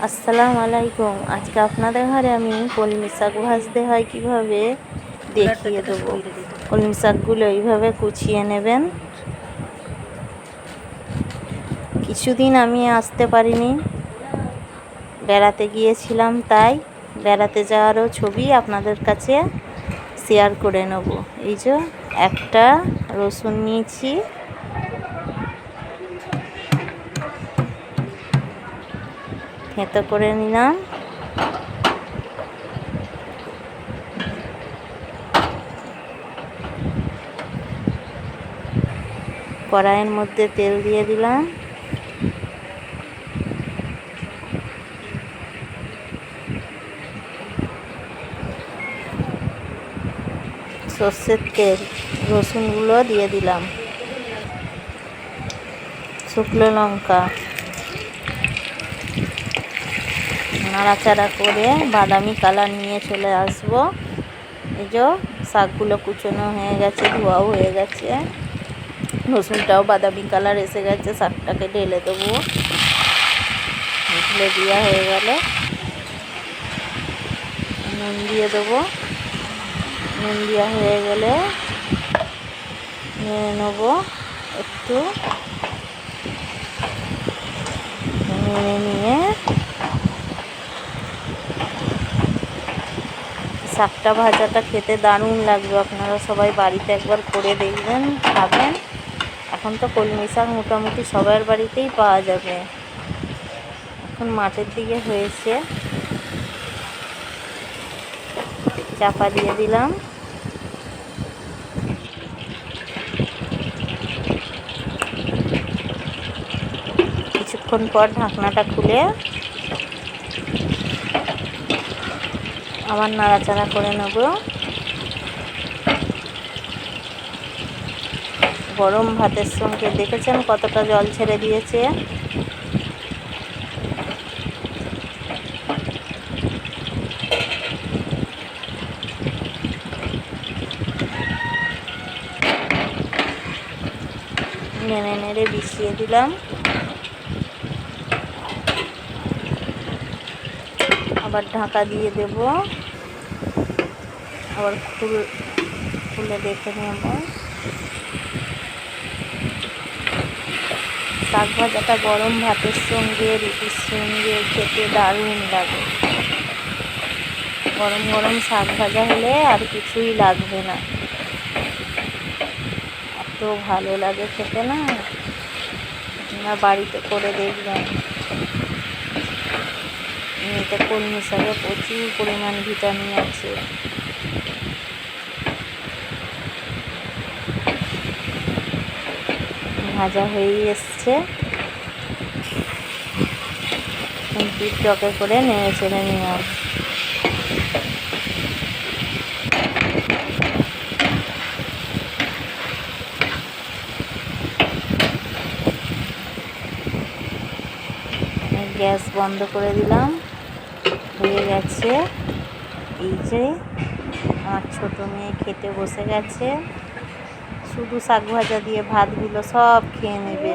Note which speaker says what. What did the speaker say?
Speaker 1: আসসালামু আলাইকুম। আজকে আপনাদের ঘরে আমি কলমি শাক ভাজতে হয় কিভাবে দেখিয়ে দেবো। কলমি শাকগুলো এইভাবে কুচিয়ে নেবেন। কিছুদিন আমি আসতে পারিনি, বেড়াতে গিয়েছিলাম, তাই বেড়াতে যাওয়ারও ছবি আপনাদের কাছে শেয়ার করে নেব। এই যে একটা রসুন নিয়েছি, থেঁতো করে নিলাম। কড়াইয়ের মধ্যে তেল দিয়ে দিলাম। সর্ষের তেল, রসুনগুলো দিয়ে দিলাম, শুকনো লঙ্কা, নাড়াচাড়া করে বাদামি কালার নিয়ে চলে আসবো। এই যে শাকগুলো কুচনো হয়ে গেছে, ধোয়াও হয়ে গেছে, রসুনটাও বাদামি কালার এসে গেছে। শাকটাকে ঢেলে দেবো। ঢেলে দেওয়া হয়ে গেল, নুন দিয়ে দেবো। নুন দেওয়া হয়ে গেলে নিয়ে নেবো একটু, নিয়ে শাকটা ভাজাটা খেতে দারুণ লাগবে। আপনারা সবাই বাড়িতে একবার করে দেখবেন, খাবেন। এখন তো কলমি শাক মোটামুটি সবার বাড়িতেই পাওয়া যাবে। এখন মাঠের দিকে হয়েছে। চাপা দিয়ে দিলাম। কিছুক্ষণ পর ঢাকনাটা খুলে আবার নাড়াচাড়া করে নেব। গরম ভাতের সঙ্গে দেখেছেন কতটা জল ছেড়ে দিয়েছে। নেড়ে নেড়ে মিশিয়ে দিলাম। আবার ঢাকা দিয়ে দেব। আবার খুলে দেখে নেব। শাক ভাজাটা গরম ভাতের সঙ্গে, রুটির সঙ্গে খেতে দারুণ লাগে। গরম গরম শাক ভাজা হলে আর কিছুই লাগবে না, এত ভালো লাগে খেতে না। আপনারা বাড়িতে করে দেখবেন। এতে কলমি শাকে প্রচুর পরিমাণ ভিটামিন আছে। ভাজা হয়ে এসছে, টকে করে নেড়ে চেড়ে নিলাম। গ্যাস বন্ধ করে দিলাম। হয়ে গেছে। এই যে আমার ছোট মেয়ে খেতে বসে গেছে। শুধু শাক ভাজা দিয়ে ভাতগুলো সব খেয়ে নেবে।